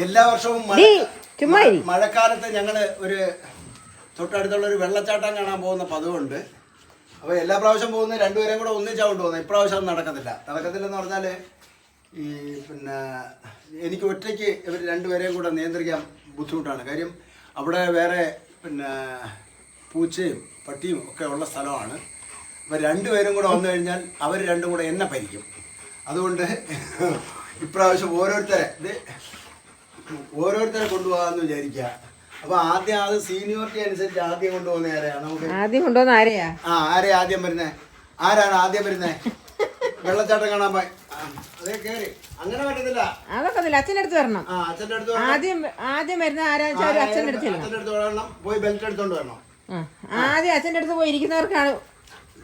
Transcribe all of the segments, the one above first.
എല്ലാ വർഷവും മഴക്കാലത്ത് ഞങ്ങള് ഒരു തൊട്ടടുത്തുള്ള ഒരു വെള്ളച്ചാട്ടം കാണാൻ പോകുന്ന പതിവുണ്ട്. അപ്പോൾ എല്ലാ പ്രാവശ്യം പോകുന്ന രണ്ടുപേരെയും കൂടെ ഒന്നിച്ചാണ് കൊണ്ടുപോകുന്നത്. ഇപ്രാവശ്യം നടക്കത്തില്ലെന്ന് പറഞ്ഞാൽ ഈ പിന്നെ എനിക്ക് ഒറ്റയ്ക്ക് ഇവർ രണ്ടുപേരെയും കൂടെ നിയന്ത്രിക്കാൻ ബുദ്ധിമുട്ടാണ്. കാര്യം അവിടെ വേറെ പിന്നെ പൂച്ചയും പട്ടിയും ഒക്കെ ഉള്ള സ്ഥലമാണ്. അപ്പോൾ രണ്ടുപേരും കൂടെ വന്നു കഴിഞ്ഞാൽ അവർ രണ്ടും കൂടെ എന്നെ ഭരിക്കും. അതുകൊണ്ട് ഇപ്രാവശ്യം ഓരോരുത്തരെ കൊണ്ടുപോകാമെന്ന് വിചാരിക്കുക. അപ്പോൾ ആദ്യം അത് സീനിയോറിറ്റി അനുസരിച്ച് ആദ്യം കൊണ്ടുപോകുന്ന ആരെയാണ് നമുക്ക് ആരെയാ ആദ്യം വരുന്നത്? ആരാണ് ആദ്യം വരുന്നത്? വെള്ളച്ചാട്ടം കാണാൻ പോയി അതേ കയറി അങ്ങനെ പറ്റത്തില്ല. അതൊക്കെ അച്ഛൻ്റെ അടുത്ത് വരണം. അച്ഛൻ്റെ അടുത്ത് ആദ്യം വരുന്ന ആരാച്ചാ അച്ഛൻ്റെ അടുത്ത് വരണം. പോയി ബെൽറ്റ് എടുത്തോണ്ട് വരണം. ആദ്യം അച്ഛൻ്റെ അടുത്ത് പോയി ഇരിക്കുന്നവർക്കാണ്.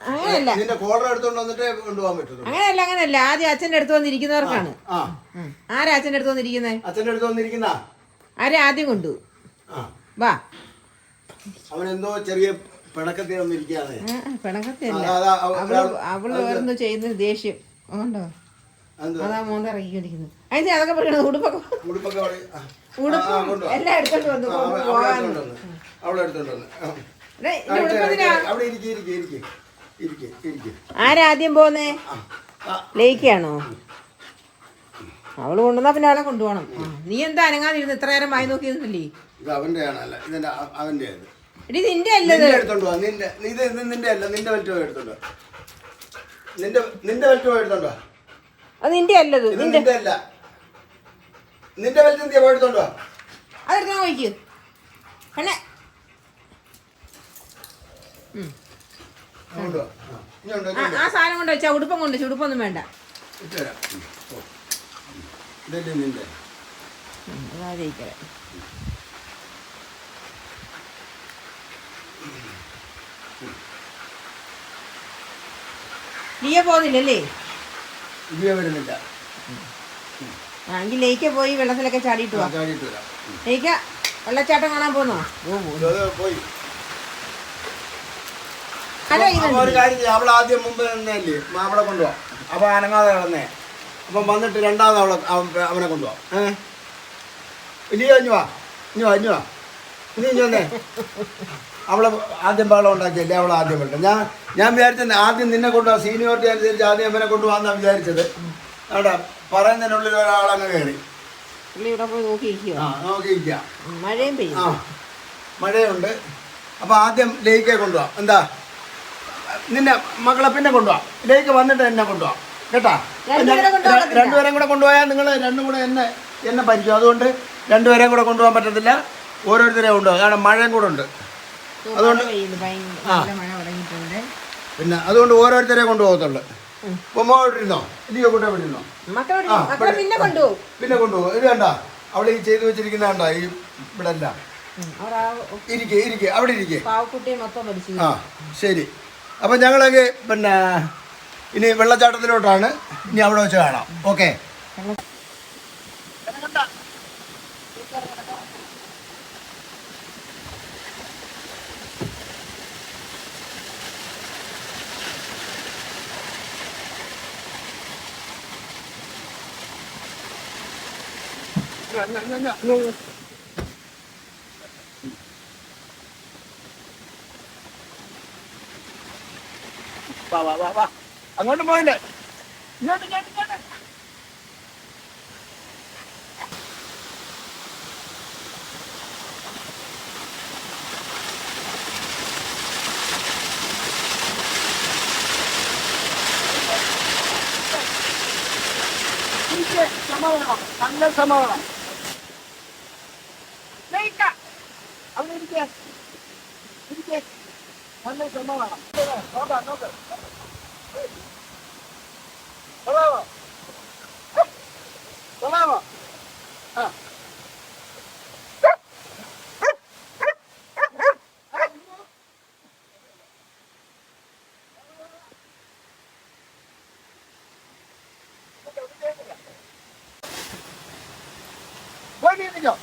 അങ്ങനെയല്ല, നിന്റെ കോളർ എടുത്തോണ്ട് വന്നിട്ട് കൊണ്ടുപോകാൻ പറ്റും. അങ്ങനെയല്ല, ആദ്യം അച്ഛൻ്റെ അടുത്ത് വന്നിരിക്കുന്നവർക്കാണ്. ആരാ അച്ഛൻ്റെ അടുത്ത് വന്നിരിക്കുന്നത്? അച്ഛൻ്റെ അടുത്ത് വന്നിരിക്കുന്ന ആരെ ആദ്യം കൊണ്ടു വാ. അവനെന്തോ ചെറിയ പിണക്കത്തിൽ വന്നിരിക്കാതെ. അവള് വേറെന്തോ ചെയ്യുന്നത് ദേഷ്യം ഉണ്ടോ? അതാ മോന്ത ഇറങ്ങിക്കൊണ്ടിരിക്കുന്നത്. അതിന് അതൊക്കെ പറയണത് ഉടുപ്പൊക്കെ എല്ലാം എടുത്തോണ്ട് വന്നു. ആരാദ്യം പോന്നേ? ലേക്കാണോ? അവള് കൊണ്ടുവന്നാ പിന്നെ അവളെ കൊണ്ടുപോകണം. നീ എന്താ അനങ്ങാതിരുന്ന് ഇത്ര നേരം വായി നോക്കിയിരുന്നില്ലേ? ഇത് അവന്റെ ആണല്ല, ഇതിന്റെ അവന്റെ എടി നിന്റെ അല്ലത്. എടുത്തോണ്ട് പോവാ. നിന്റെ അല്ല, നിന്റെ ബെൽറ്റ് പോയി എടുത്തോണ്ടോ. നിന്റെ ബെൽറ്റ് പോയി എടുത്തോണ്ടോ. അത് നിന്റെ അല്ലത്. നിന്റെ അല്ല, നിന്റെ ബെൽറ്റ് എന്തിയാ പോയി എടുത്തോണ്ടോ. അതെടുത്താ നോക്കിക്ക് പെണ്ണെ. ആ സാധനം കൊണ്ട് വെച്ചാ ഉടുപ്പം കൊണ്ട് വെച്ചാ ഉടുപ്പൊന്നും വേണ്ട. ലിയ പോകുന്നില്ലല്ലേ? വരുന്നില്ല. എങ്കിൽ ലേക്ക് പോയി വെള്ളത്തിലൊക്കെ ചാടിയിട്ട് വാ. ലേക്ക് വെള്ളച്ചാട്ടം കാണാൻ പോന്നോ? പോയി. ഒരു കാര്യം ചെയ്യാം, അവൾ ആദ്യം മുമ്പ് നിന്നല്ലേ അവളെ കൊണ്ടുപോവാം. അപ്പൊ അനങ്ങാതെ കിടന്നേ. അപ്പം വന്നിട്ട് രണ്ടാമത് അവനെ കൊണ്ടുപോവാം. ഇല്ലയോ? ഇഞ്ഞു വാ. ഇനി വന്നേ. അവളെ ആദ്യം ബഹളം ഉണ്ടാക്കിയല്ലേ, അവളെ ആദ്യം വിട്ടു. ഞാൻ വിചാരിച്ചത് ആദ്യം നിന്നെ കൊണ്ടുപോകാം. സീനിയോറിറ്റി അനുസരിച്ച് ആദ്യം അവനെ കൊണ്ടുപോകാന്നാണ് വിചാരിച്ചത്. അവിടെ പറയുന്നതിനുള്ളിൽ ഒരാളങ്ങ് കയറി നോക്കിയിരിക്കുക. മഴയുണ്ട്. അപ്പൊ ആദ്യം ലേക്ക് കൊണ്ടുപോവാം. എന്താ നിന്നെ മക്കളെ പിന്നെ കൊണ്ടുപോവാം. ലേക്ക് വന്നിട്ട് എന്നെ കൊണ്ടുപോവാം കേട്ടാ. രണ്ടുപേരെയും കൂടെ കൊണ്ടുപോയാൽ നിങ്ങൾ രണ്ടും കൂടെ എന്നെ ഭരിക്കും. അതുകൊണ്ട് രണ്ടുപേരെയും കൂടെ കൊണ്ടുപോകാൻ പറ്റത്തില്ല. ഓരോരുത്തരെയും കൊണ്ടുപോകാം. കാരണം മഴയും കൂടെ ഉണ്ട്. അതുകൊണ്ട് പിന്നെ അതുകൊണ്ട് ഓരോരുത്തരെ കൊണ്ടുപോകത്തുള്ളു. ഇരുന്നോ ഇല്ലയോ? കൂട്ടെ വിടുന്നോ? പിന്നെ കൊണ്ടുപോകും. ഇത് കണ്ട അവിടെ ഈ ചെയ്തു വെച്ചിരിക്കുന്ന കണ്ട ഈ ഇവിടെ അല്ല. ഇരിക്കെ അവിടെ ഇരിക്കെ. ആ ശരി. അപ്പം ഞങ്ങളൊക്കെ പിന്നെ ഇനി വെള്ളച്ചാട്ടത്തിലോട്ടാണ്. ഇനി അവിടെ വെച്ച് കാണാം. ഓക്കെ. വാ അങ്ങോട്ട് പോയില്ലേ? ഇങ്ങോട്ട് സമാധാനം, നല്ല സമാധാനം. അവിടെ ഇരിക്കേ നല്ല സമാധാനം. നോക്ക് കൊള്ളാമോ? ആ പോയിരിക്കോ.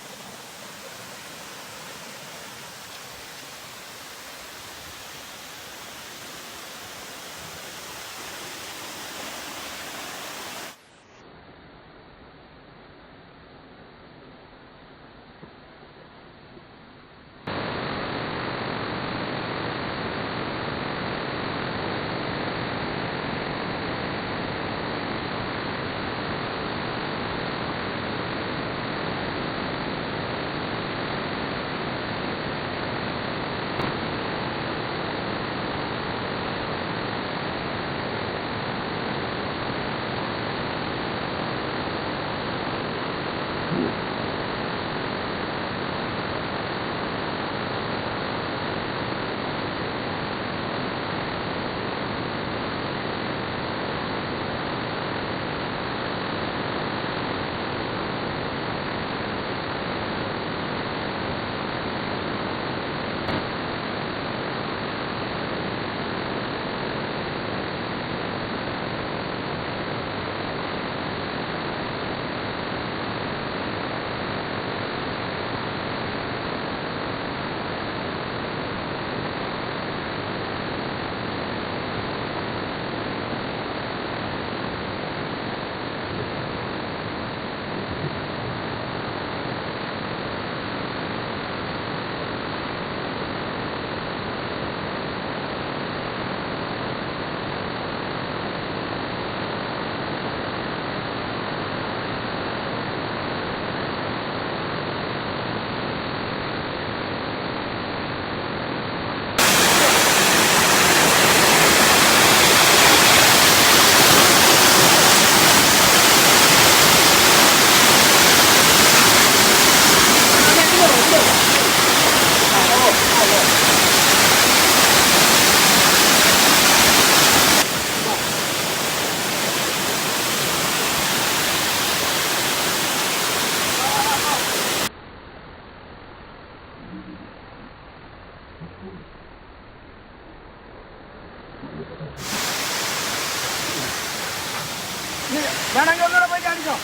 വേണമെങ്കിൽ ഒന്നുകൂടെ പോയി കാണിച്ചോ.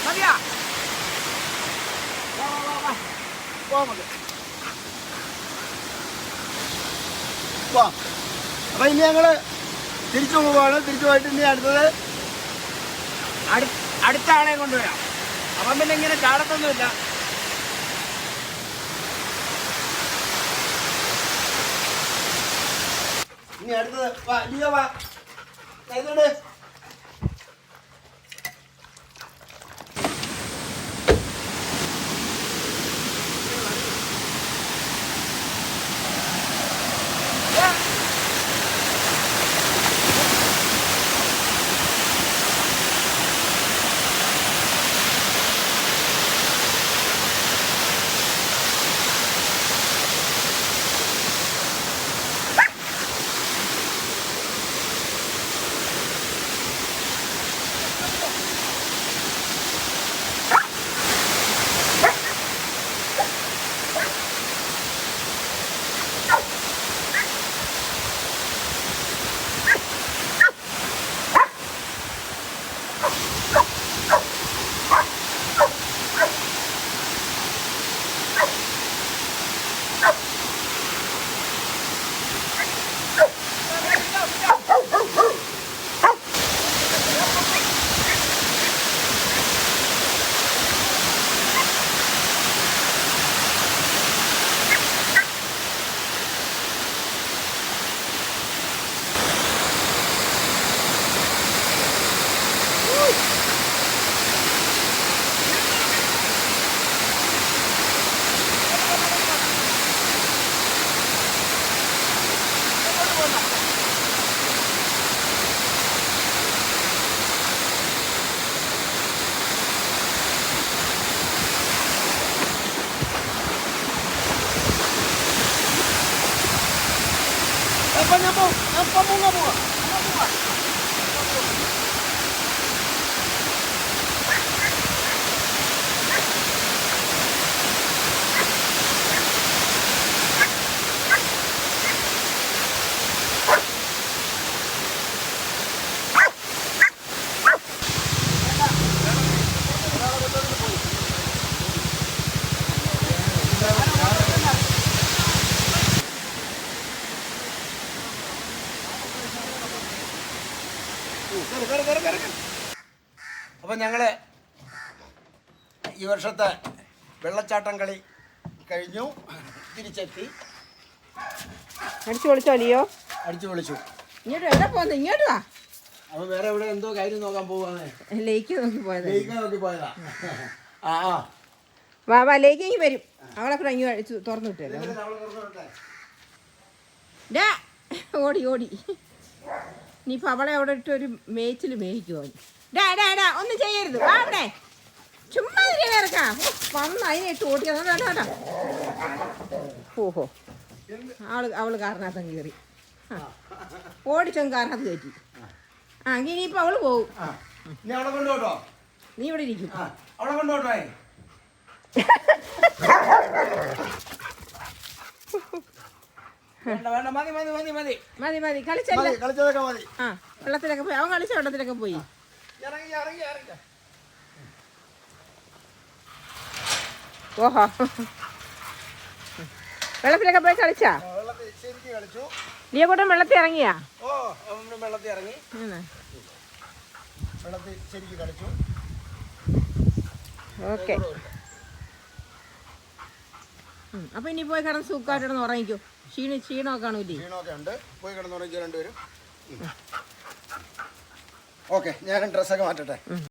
മതിയാ? അപ്പൊ ഇനി ഞങ്ങള് തിരിച്ചു പോവാണ്. തിരിച്ചു പോയിട്ട് ഇനി അടുത്തത് അടുത്ത ആളെ കൊണ്ടുവരാം. അപ്പം പിന്നെ ഇങ്ങനെ ചാടത്തൊന്നുമില്ല. ഇനി അടുത്തത് വാ ലിയോ വാ. ഏതോട് അപ്പം ഞങ്ങൾ ഈ വർഷത്തെ വെള്ളച്ചാട്ടം കളി കഴിഞ്ഞു. തിരിച്ചെത്തി. അടിച്ചു പൊളിച്ചോ ലിയോ? അടിച്ചു പൊളിച്ചു. ഇങ്ങോട്ട് എവിടെ പോകുന്നു? ഇങ്ങോട്ട് വാ. അവൻ വേറെ എവിടെ എന്തോ കാര്യം നോക്കാൻ പോവാന്നേ. ലേക്ക് നോക്കി പോയതാ. ലേക്ക് നോക്കി പോയതാ. ആ ആ വാ വാ, ലേക്ക് ഇങ്ങ് വരും. അവളെ കൂടെ ഇങ്ങ് തുറന്നു വിട്ടല്ലോ. ഡാ ഓടി ഓടി. ഇനിയിപ്പോൾ അവളെ അവിടെ ഇട്ടൊരു മേച്ചിൽ മേയിക്കുമോ? ഡാ ഡാ ഡാ ഒന്നും ചെയ്യരുത്. വാ അവിടെ. ചുമ്മാ ഇറക്കാം. വന്ന് അതിനെ ഇട്ട് ഓടിക്കാം. കേട്ടോ. ഓഹോ, അവള് കാറിനകത്ത് കയറി. ഓടിച്ചൊന്നും കാറിനകത്ത് കയറ്റി. ആ എങ്കിൽ ഇനിയിപ്പോൾ അവള് പോകും. നീ ഇവിടെ ഇരിക്കും. അവളെ കൊണ്ടോട്ടോ. മതി മതി കളിച്ചല്ലേ. കളിച്ചതൊക്കെ മതി. ആ വെള്ളത്തിലൊക്കെ പോയി. അവൻ കളിച്ച വെള്ളത്തിലൊക്കെ പോയി. ഓഹോ, വെള്ളത്തിലൊക്കെ പോയി കളിച്ചാ? ലിയോകൂട്ടൻ വെള്ളത്തിൽ ഇറങ്ങിയാ? ഓ വെള്ളത്തിൽ ഇറങ്ങി. വെള്ളത്തിൽ ശരിക്കും കളിച്ചു. ഓക്കെ. അപ്പൊ ഇനി പോയി കിടന്ന് സുഖമായിട്ടിടന്ന് ഉറങ്ങിക്കോ. ക്ഷീണമൊക്കെ കാണൂല്ലേ? ക്ഷീണമൊക്കെ ഉണ്ട്. പോയി കിടന്നുറങ്ങിക്കോ രണ്ടുപേരും. ഓക്കെ, ഞാൻ ഡ്രസ്സൊക്കെ മാറ്റട്ടെ.